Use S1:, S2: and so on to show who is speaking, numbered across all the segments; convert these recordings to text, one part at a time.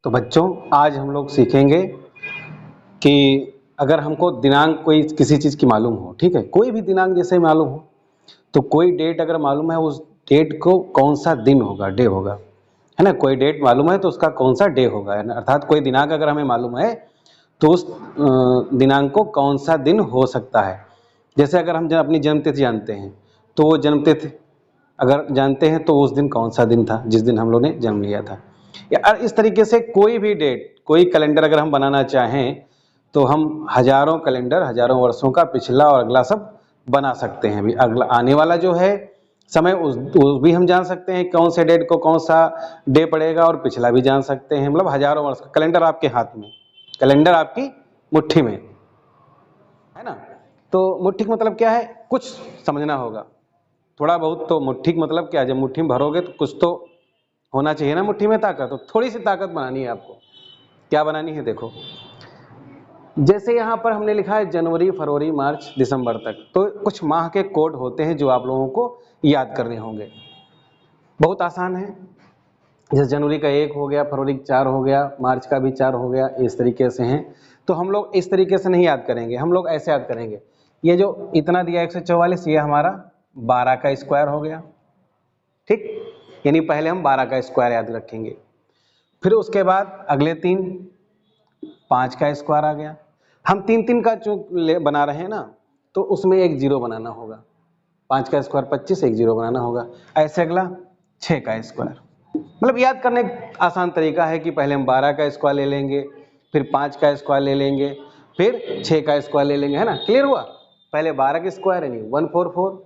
S1: तो बच्चों आज हम लोग सीखेंगे कि अगर हमको दिनांक कोई किसी चीज़ की मालूम हो, ठीक है, कोई भी दिनांक जैसे मालूम हो, तो कोई डेट अगर मालूम है उस डेट को कौन सा दिन होगा, डे होगा, है ना। कोई डेट मालूम है तो उसका कौन सा डे होगा, है ना। अर्थात कोई दिनांक अगर हमें मालूम है तो उस दिनांक को कौन सा दिन हो सकता है। जैसे अगर हम अपनी जन्मतिथि जानते हैं तो वो जन्मतिथि अगर जानते हैं तो उस दिन कौन सा दिन था जिस दिन हम लोग ने जन्म लिया था। या इस तरीके से कोई भी डेट, कोई कैलेंडर अगर हम बनाना चाहें तो हम हजारों कैलेंडर, हजारों वर्षों का पिछला और अगला सब बना सकते हैं। भी अगला आने वाला जो है समय उस भी हम जान सकते हैं कौन से डेट को कौन सा डे पड़ेगा, और पिछला भी जान सकते हैं। मतलब हजारों वर्ष का कैलेंडर आपके हाथ में, कैलेंडर आपकी मुट्ठी में, है ना। तो मुट्ठी का मतलब क्या है, कुछ समझना होगा थोड़ा बहुत। तो मुट्ठी का मतलब क्या है, जब मुट्ठी में भरोगे तो कुछ तो होना चाहिए ना मुट्ठी में ताकत। तो थोड़ी सी ताकत बनानी है आपको। क्या बनानी है, देखो जैसे यहाँ पर हमने लिखा है जनवरी, फरवरी, मार्च, दिसंबर तक, तो कुछ माह के कोड होते हैं जो आप लोगों को याद करने होंगे। बहुत आसान है। जैसे जनवरी का 1 हो गया, फरवरी का 4 हो गया, मार्च का भी 4 हो गया, इस तरीके से हैं। तो हम लोग इस तरीके से नहीं याद करेंगे, हम लोग ऐसे याद करेंगे। ये जो इतना दिया 144, ये हमारा 12 का स्क्वायर हो गया, ठीक। यानी पहले हम 12 का स्क्वायर याद रखेंगे। फिर उसके बाद अगले 3, 5 का स्क्वायर आ गया। हम 3-3 का जो बना रहे हैं ना, तो उसमें एक जीरो बनाना होगा। 5 का स्क्वायर 25, एक जीरो बनाना होगा। ऐसे अगला 6 का स्क्वायर। मतलब याद करने का आसान तरीका है कि पहले हम 12 का स्क्वायर ले लेंगे, फिर 5 का स्क्वायर ले लेंगे, फिर 6 का स्क्वायर ले लेंगे, है ना। क्लियर हुआ। पहले 12 का स्क्वायर यानी 144,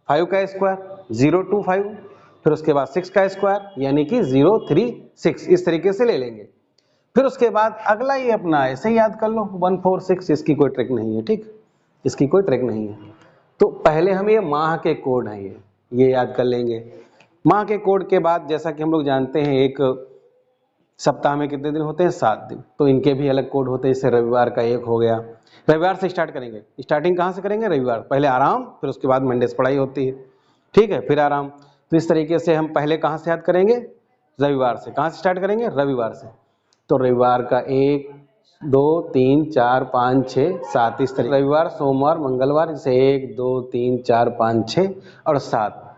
S1: 5 का स्क्वायर 025, फिर उसके बाद 6 का स्क्वायर यानी कि 036, इस तरीके से ले लेंगे। फिर उसके बाद अगला ये अपना ऐसे ही याद कर लो 146, इसकी कोई ट्रिक नहीं है, ठीक, इसकी कोई ट्रिक नहीं है। तो पहले हम ये माह के कोड हैं ये याद कर लेंगे। माह के कोड के बाद जैसा कि हम लोग जानते हैं एक सप्ताह में कितने दिन होते हैं, 7 दिन, तो इनके भी अलग कोड होते हैं। जैसे रविवार का 1 हो गया, रविवार से स्टार्ट करेंगे। स्टार्टिंग कहाँ से करेंगे, रविवार। पहले आराम, फिर उसके बाद मंडे से पढ़ाई होती है, ठीक है, फिर आराम। तो इस तरीके से हम पहले कहाँ से याद करेंगे, रविवार से। कहाँ से स्टार्ट करेंगे, रविवार से। तो रविवार का 1, 2, 3, 4, 5, 6, 7, इस तरीके रविवार, सोमवार, मंगलवार, जैसे 1, 2, 3, 4, 5, 6 और 7।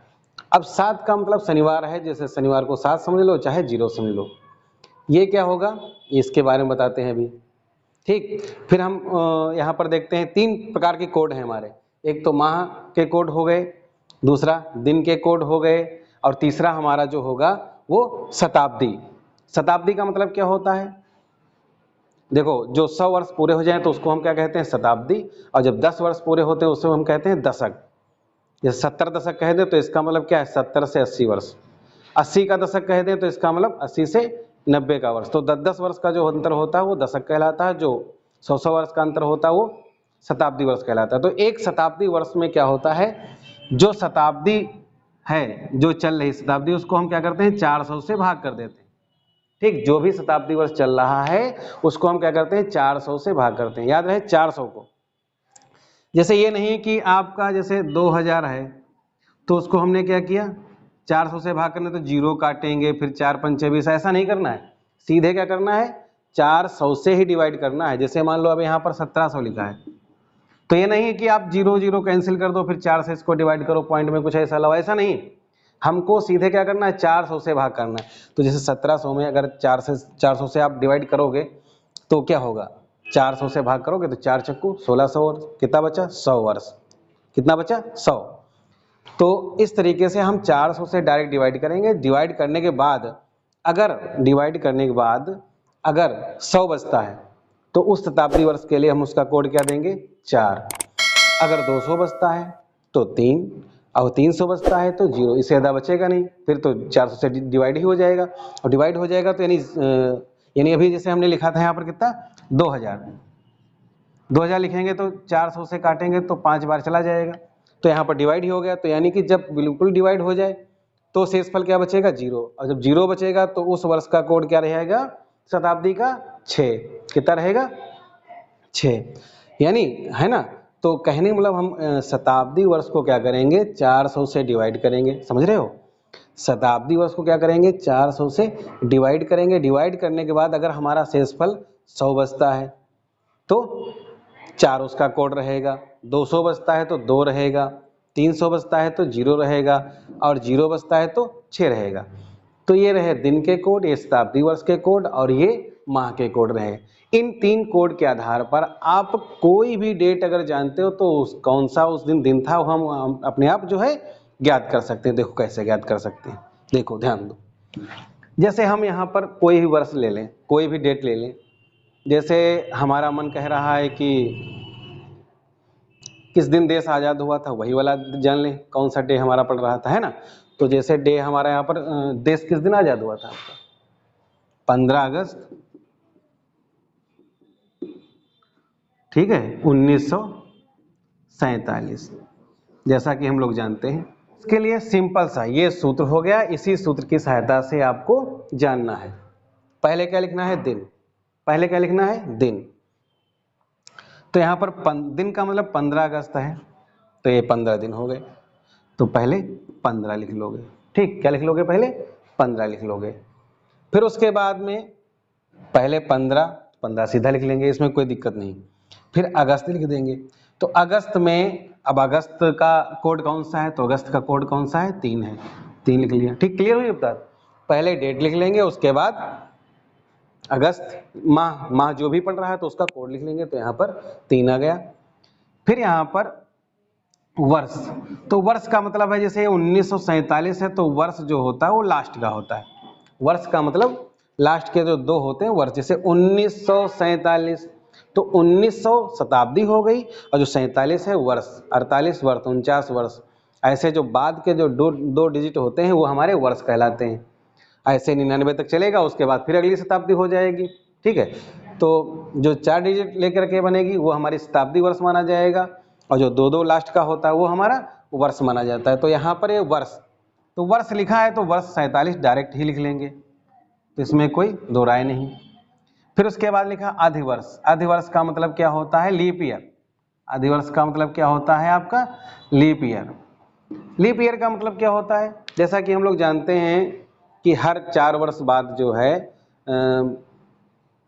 S1: अब 7 का मतलब शनिवार है, जैसे शनिवार को 7 समझ लो चाहे 0 समझ लो। ये क्या होगा, इसके बारे में बताते हैं अभी, ठीक। फिर हम यहाँ पर देखते हैं 3 प्रकार के कोड हैं हमारे। एक तो माह के कोड हो गए, दूसरा दिन के कोड हो गए, और तीसरा हमारा जो होगा वो शताब्दी। शताब्दी का मतलब क्या होता है, देखो जो 100 वर्ष पूरे हो जाएं तो उसको हम क्या कहते हैं, शताब्दी। और जब 10 वर्ष पूरे होते हैं उसको हम कहते हैं दशक। जैसे 70 दशक कह दें तो इसका मतलब क्या है, 70 से 80 वर्ष। 80 का दशक कह दें तो इसका मतलब 80 से 90 का वर्ष। तो 10-10 वर्ष का जो अंतर होता है वो दशक कहलाता है, जो 100-100 वर्ष का अंतर होता है वो शताब्दी वर्ष कहलाता है। तो एक शताब्दी वर्ष में क्या होता है, जो शताब्दी है, जो चल रही शताब्दी, उसको हम क्या करते हैं, 400 से भाग कर देते हैं, ठीक। जो भी शताब्दी वर्ष चल रहा है उसको हम क्या करते हैं, 400 से भाग करते हैं। याद रहे 400 को। जैसे ये नहीं कि आपका जैसे 2000 है तो उसको हमने क्या किया, 400 से भाग करना तो जीरो काटेंगे, फिर 4 पंचे 20, ऐसा नहीं करना है। सीधे क्या करना है, 400 से ही डिवाइड करना है। जैसे मान लो अब यहाँ पर 1700 लिखा है, तो ये नहीं है कि आप 0 0 कैंसिल कर दो फिर 4 से इसको डिवाइड करो, पॉइंट में कुछ ऐसा लाओ, ऐसा नहीं। हमको सीधे क्या करना है, 400 से भाग करना है। तो जैसे 1700 में अगर 400 से आप डिवाइड करोगे तो क्या होगा, 400 से भाग करोगे तो 4 चक्कू 1600 वर्ष, कितना बचा, 100 वर्ष। कितना बचा, 100। तो इस तरीके से हम 400 से डायरेक्ट डिवाइड करेंगे। डिवाइड करने के बाद अगर 100 बचता है तो उस शताब्दी वर्ष के लिए हम उसका कोड क्या देंगे, 4। अगर 200 बचता है तो 3, और 300 बचता है तो 0। इससे ज़्यादा बचेगा नहीं, फिर तो 400 से डिवाइड ही हो जाएगा। और डिवाइड हो जाएगा तो यानी अभी जैसे हमने लिखा था यहाँ पर कितना, 2000 लिखेंगे तो 400 से काटेंगे तो 5 बार चला जाएगा, तो यहाँ पर डिवाइड ही हो गया। तो यानी कि जब बिल्कुल डिवाइड हो जाए तो शेषफल क्या बचेगा, 0। और जब 0 बचेगा तो उस वर्ष का कोड क्या रहेगा, शताब्दी का 6। कितना रहेगा, 6, यानी, है ना। तो कहने मतलब हम शताब्दी वर्ष को क्या करेंगे, 400 से डिवाइड करेंगे, समझ रहे हो। शताब्दी वर्ष को क्या करेंगे 400 से डिवाइड करेंगे। डिवाइड करने के बाद अगर हमारा शेषफल 100 बचता है तो 4 उसका कोड रहेगा, 200 बचता है तो 2 रहेगा, 300 बचता है तो 0 रहेगा और 0 बचता है तो 6 रहेगा। तो ये रहे दिन के कोड, ये शताब्दी वर्ष के कोड और ये माह के कोड रहे। इन 3 कोड के आधार पर आप कोई भी डेट अगर जानते हो तो कौन सा उस दिन था वो हम अपने आप जो है ज्ञात कर सकते हैं। देखो कैसे ज्ञात कर सकते हैं, देखो ध्यान दो। जैसे हम यहाँ पर कोई भी वर्ष ले लें, कोई भी डेट ले लें। जैसे हमारा मन कह रहा है कि किस दिन देश आज़ाद हुआ था, वही वाला जान लें कौन सा डे हमारा पड़ रहा था, है ना। तो जैसे डे हमारा यहाँ पर देश किस दिन आज़ाद हुआ था आपका 15 अगस्त, ठीक है, 1947, जैसा कि हम लोग जानते हैं। इसके लिए सिंपल सा ये सूत्र हो गया, इसी सूत्र की सहायता से आपको जानना है। पहले क्या लिखना है दिन, पहले क्या लिखना है दिन। तो यहाँ पर दिन का मतलब 15 अगस्त है तो ये 15 दिन हो गए, तो पहले 15 लिख लोगे, ठीक, क्या लिख लोगे पहले 15 लिख लोगे। फिर उसके बाद में पहले 15 सीधा लिख लेंगे, इसमें कोई दिक्कत नहीं। फिर अगस्त लिख देंगे, तो अगस्त में अब अगस्त का कोड कौन सा है, तो अगस्त का कोड कौन सा है 3 है, 3 लिख लिया, ठीक, क्लियर हुई बात। पहले डेट लिख लेंगे, उसके बाद अगस्त, माह जो भी पड़ रहा है तो उसका कोड लिख लेंगे, तो यहाँ पर 3 आ गया। फिर यहाँ पर वर्ष, तो वर्ष का मतलब है जैसे 1947 है तो वर्ष जो होता है वो लास्ट का होता है। वर्ष का मतलब लास्ट के जो 2 होते हैं वर्ष, जैसे 1947 तो 1900 शताब्दी हो गई और जो 47 है वर्ष, 48 वर्ष, 49 वर्ष। ऐसे जो बाद के जो दो डिजिट होते हैं वो हमारे वर्ष कहलाते हैं। ऐसे 99 तक चलेगा, उसके बाद फिर अगली शताब्दी हो जाएगी, ठीक है। तो जो 4 डिजिट लेकर के बनेगी वो हमारी शताब्दी वर्ष माना जाएगा और जो 2 लास्ट का होता है वो हमारा वर्ष माना जाता है। तो यहाँ पर ये वर्ष, तो वर्ष लिखा है तो वर्ष 47 डायरेक्ट ही लिख लेंगे, तो इसमें कोई दो राय नहीं। फिर उसके बाद लिखा अधिवर्ष, अधिवर्ष का मतलब क्या होता है लीप ईयर। अधिवर्ष का मतलब क्या होता है आपका लीप ईयर। लीप ईयर का मतलब क्या होता है, जैसा कि हम लोग जानते हैं कि हर 4 वर्ष बाद जो है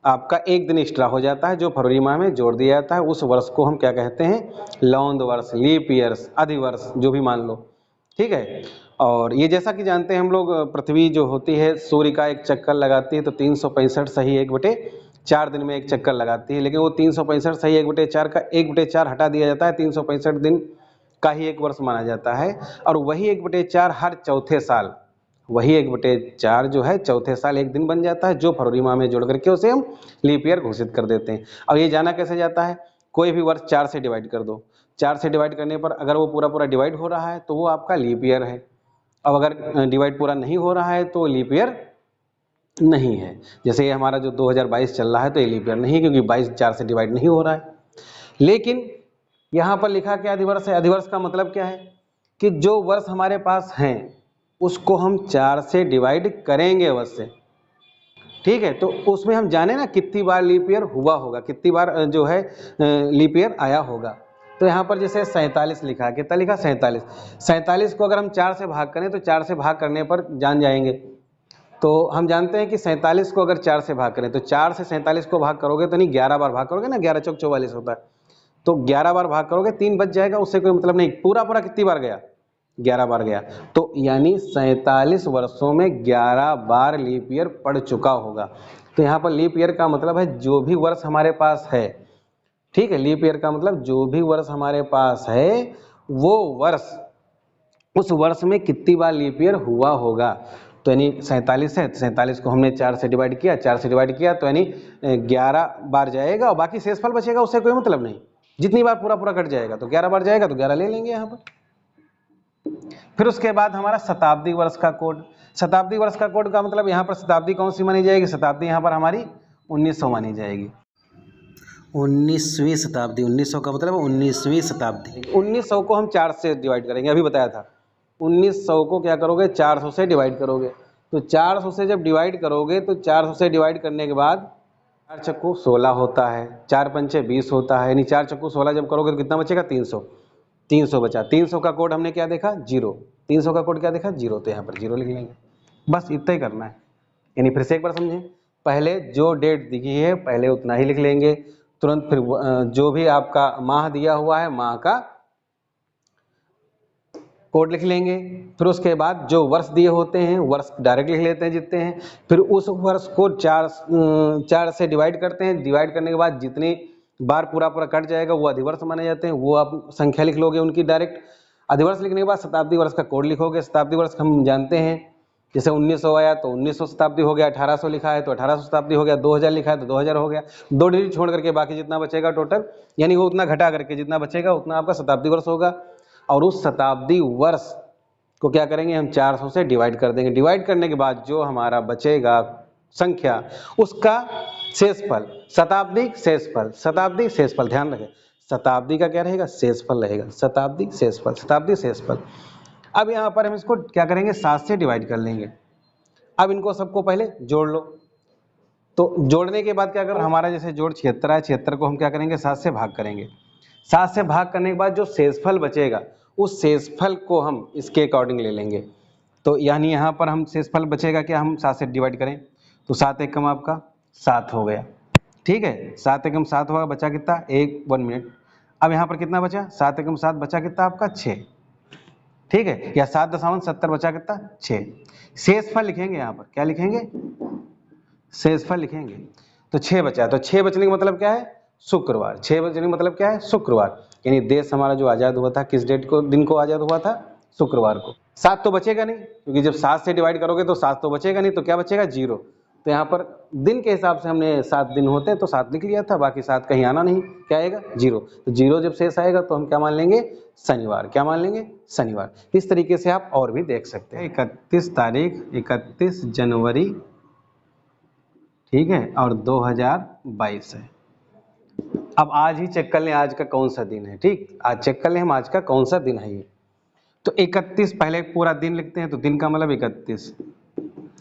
S1: आपका एक दिन एक्स्ट्रा हो जाता है जो फरवरी माह में जोड़ दिया जाता है, उस वर्ष को हम क्या कहते हैं लौंद वर्ष, लीप ईयर्स, अधिवर्ष जो भी मान लो, ठीक है। और ये जैसा कि जानते हैं हम लोग पृथ्वी जो होती है सूर्य का एक चक्कर लगाती है तो 365 सही 1/4 दिन में एक चक्कर लगाती है, लेकिन वो 365 सही 1/4 का 1/4 हटा दिया जाता है, 365 दिन का ही एक वर्ष माना जाता है। और वही 1/4 हर चौथे साल, वही 1/4 जो है चौथे साल एक दिन बन जाता है जो फरवरी माह में जोड़ करके उसे हम लीप ईयर घोषित कर देते हैं। अब ये जाना कैसे जाता है, कोई भी वर्ष 4 से डिवाइड कर दो, 4 से डिवाइड करने पर अगर वो पूरा पूरा डिवाइड हो रहा है तो वो आपका लीप ईयर है। अब अगर डिवाइड पूरा नहीं हो रहा है तो लीप ईयर नहीं है। जैसे ये हमारा जो 2022 चल रहा है तो ये लीप ईयर नहीं, क्योंकि 22 4 से डिवाइड नहीं हो रहा है। लेकिन यहाँ पर लिखा क्या अधिवर्ष है, अधिवर्ष का मतलब क्या है कि जो वर्ष हमारे पास हैं उसको हम 4 से डिवाइड करेंगे अवश्य, ठीक है। तो उसमें हम जाने ना कितनी बार लीप ईयर हुआ होगा, कितनी बार जो है लीप ईयर आया होगा। तो यहाँ पर जैसे 47 लिखा, कितना लिखा 47, 47 को अगर हम 4 से भाग करें तो 4 से भाग करने पर जान जाएंगे। तो हम जानते हैं कि 47 को अगर 4 से भाग करें तो 4 से 47 को भाग करोगे तो नहीं 11 बार भाग करोगे ना, 11 चौक 44 होता है, तो 11 बार भाग करोगे 3 बच जाएगा, उससे कोई मतलब नहीं। पूरा पूरा कितनी बार गया 11 बार गया, तो यानी 47 वर्षों में 11 बार लीप ईयर पड़ चुका होगा। तो यहाँ पर लीप ईयर का मतलब है जो भी वर्ष हमारे पास है, ठीक है, लीप ईयर का मतलब जो भी वर्ष हमारे पास है वो वर्ष, उस वर्ष में कितनी बार लीप ईयर हुआ होगा। तो यानी 47 है, 47 को हमने 4 से डिवाइड किया, 4 से डिवाइड किया तो यानी 11 बार जाएगा और बाकी शेषफल बचेगा, उससे कोई मतलब नहीं। जितनी बार पूरा पूरा कट जाएगा तो 11 बार जाएगा तो 11 ले लेंगे यहाँ पर। फिर उसके बाद हमारा शताब्दी वर्ष का कोड, शताब्दी वर्ष का कोड का मतलब यहाँ पर शताब्दी कौन सी मानी जाएगी, शताब्दी यहाँ पर हमारी 1900 मानी जाएगी, 19वीं शताब्दी। 1900 का मतलब 19वीं शताब्दी। 1900 को हम 4 से डिवाइड करेंगे, अभी बताया था। 1900 को क्या करोगे 400 से डिवाइड करोगे, तो 400 से जब डिवाइड करोगे तो 400 से डिवाइड करने के बाद 4 चक्कू 16 होता है, 4 पंचे 20 होता है, यानी 4 चक्कू 16 जब करोगे तो कितना बचेगा 300, 300 बचा। 300 का कोड हमने क्या देखा 0, 300 का कोड क्या देखा, 0, तो यहाँ पर 0 लिख लेंगे। बस इतना ही करना है। यानी फिर से एक बार समझें, पहले जो डेट दिखी है पहले उतना ही लिख लेंगे, तुरंत फिर जो भी आपका माह दिया हुआ है माह का कोड लिख लेंगे, फिर उसके बाद जो वर्ष दिए होते हैं वर्ष डायरेक्ट लिख लेते हैं जितने हैं, फिर उस वर्ष को 4 से डिवाइड करते हैं, डिवाइड करने के बाद जितनी बार पूरा पूरा कट जाएगा वो अधिवर्ष माने जाते हैं, वो आप संख्या लिख लोगे उनकी डायरेक्ट। अधिवर्ष लिखने के बाद शताब्दी वर्ष का कोड लिखोगे, शताब्दी वर्ष हम जानते हैं, जैसे 1900 आया तो 1900 शताब्दी हो गया, 1800 लिखा है तो 1800 शताब्दी हो गया, 2000 लिखा है तो 2000 हो गया, 2 डिजिट छोड़ करके बाकी जितना बचेगा टोटल, यानी वो उतना घटा करके जितना बचेगा उतना आपका शताब्दी वर्ष होगा। और उस शताब्दी वर्ष को क्या करेंगे हम 400 से डिवाइड कर देंगे, डिवाइड करने के बाद जो हमारा बचेगा संख्या उसका शेषफल, शताब्दी शेषफल, शताब्दी शेषफल, ध्यान रखें शताब्दी का क्या रहेगा, शेषफल रहेगा, शताब्दी शेषफल, शताब्दी शेषफल। अब यहाँ पर हम इसको क्या करेंगे 7 से डिवाइड कर लेंगे। अब इनको सबको पहले जोड़ लो, तो जोड़ने के बाद क्या करें, हमारा जैसे जोड़ 76 है, 76 को हम क्या करेंगे 7 से भाग करेंगे, 7 से भाग करने के बाद जो शेषफल बचेगा उस शेषफल को हम इसके अकॉर्डिंग ले लेंगे। तो यानी यहाँ पर हम शेषफल बचेगा क्या, हम 7 से डिवाइड करें तो 7 एकम आपका 7 हो गया, ठीक है, 7 एकम 7 होगा, बचा कितना 1 मिनट। अब यहाँ पर कितना बचा, 7 एकम 7 बचा कितना आपका 6, ठीक है, या 7.70 बचा कितना 6। शेषफल लिखेंगे यहाँ पर, क्या लिखेंगे, शेषफल लिखेंगे, तो 6 बचा, तो 6 बचने का मतलब क्या है, शुक्रवार, 6 बचने का मतलब क्या है, शुक्रवार। यानी देश हमारा जो आज़ाद हुआ था किस डेट को, दिन को आज़ाद हुआ था, शुक्रवार को। 7 तो बचेगा नहीं, क्योंकि जब 7 से डिवाइड करोगे तो 7 तो बचेगा नहीं, तो क्या बचेगा 0। तो यहाँ पर दिन के हिसाब से हमने 7 दिन होते हैं तो 7 लिख लिया था, बाकी 7 कहीं आना नहीं, क्या आएगा 0। तो 0 जब शेष आएगा तो हम क्या मान लेंगे, शनिवार, क्या मान लेंगे, शनिवार। इस तरीके से आप और भी देख सकते हैं। 31 तारीख, 31 जनवरी, ठीक है, और 2022 है। अब आज ही चेक कर लें आज का कौन सा दिन है, ठीक, आज चेक कर लें हम आज का कौन सा दिन है ये। तो 31 पहले पूरा दिन लिखते हैं, तो दिन का मतलब 31,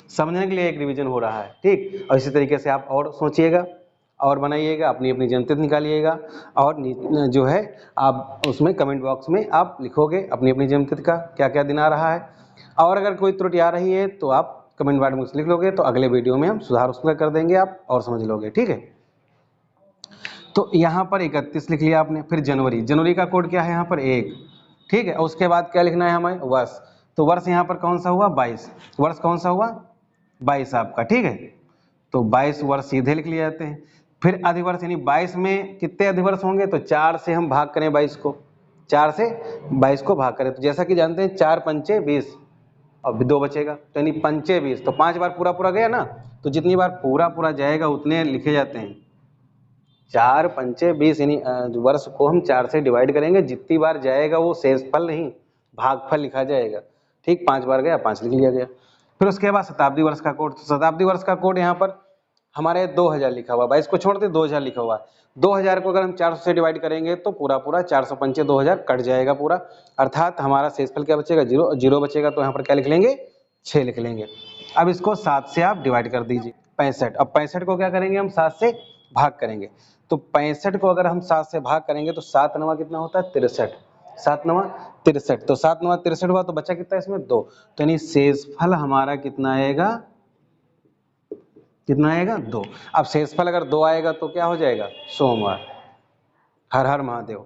S1: समझने के लिए एक रिवीजन हो रहा है, ठीक। और इसी तरीके से आप और सोचिएगा और बनाइएगा, अपनी अपनी जन्मतिथि निकालिएगा, और जो है आप उसमें कमेंट बॉक्स में आप लिखोगे अपनी अपनी जन्मतिथि का क्या क्या दिन आ रहा है। और अगर कोई त्रुटि आ रही है तो आप कमेंट बॉक्स में लिख लोगे, तो अगले वीडियो में हम सुधार उसमें कर देंगे, आप और समझ लोगे, ठीक है। तो यहाँ पर 31 लिख लिया आपने, फिर जनवरी, जनवरी का कोड क्या है यहाँ पर 1, ठीक है। उसके बाद क्या लिखना है हमें, वर्ष, तो वर्ष यहाँ पर कौन सा हुआ 22, वर्ष कौन सा हुआ 22 आपका, ठीक है। तो 22 वर्ष सीधे लिख लिए जाते हैं। फिर अधिवर्ष, यानी 22 में कितने अधिवर्ष होंगे, तो 4 से हम भाग करें 22 को, 4 से 22 को भाग करें, तो जैसा कि जानते हैं 4 पंचे 20, और 2 बचेगा, तो यानी पंचे 20, तो 5 बार पूरा पूरा गया ना, तो जितनी बार पूरा पूरा जाएगा उतने लिखे जाते हैं, 4 पंचे 20, यानी वर्ष को हम 4 से डिवाइड करेंगे, जितनी बार जाएगा वो शेषफल नहीं भागफल लिखा जाएगा, ठीक। 5 बार गया 5 लिख लिया गया। फिर उसके बाद शताब्दी वर्ष का कोड, तो शताब्दी वर्ष का कोड यहाँ पर हमारे 2000 लिखा हुआ, 22 को छोड़ते 2000 लिखा हुआ। 2000 को अगर हम 400 से डिवाइड करेंगे तो पूरा पूरा 400 पंचे 2000 कट जाएगा पूरा, अर्थात हमारा शेषफल क्या बचेगा 0, 0 बचेगा, तो यहाँ पर क्या लिख लेंगे 6 लिख लेंगे। अब इसको 7 से आप डिवाइड कर दीजिए, 65। अब 65 को क्या करेंगे हम 7 से भाग करेंगे, तो 65 को अगर हम 7 से भाग करेंगे तो 7 नवा कितना होता है 63, 7 नवा 63, तो 7 नवा 63 हुआ, तो बचा कितना इसमें 2, तो यानी शेषफल हमारा कितना आएगा, कितना आएगा 2। अब शेषफल अगर 2 आएगा तो क्या हो जाएगा सोमवार, हर हर महादेव।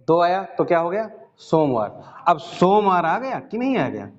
S1: 2 आया तो क्या हो गया सोमवार। अब सोमवार आ गया कि नहीं आ गया,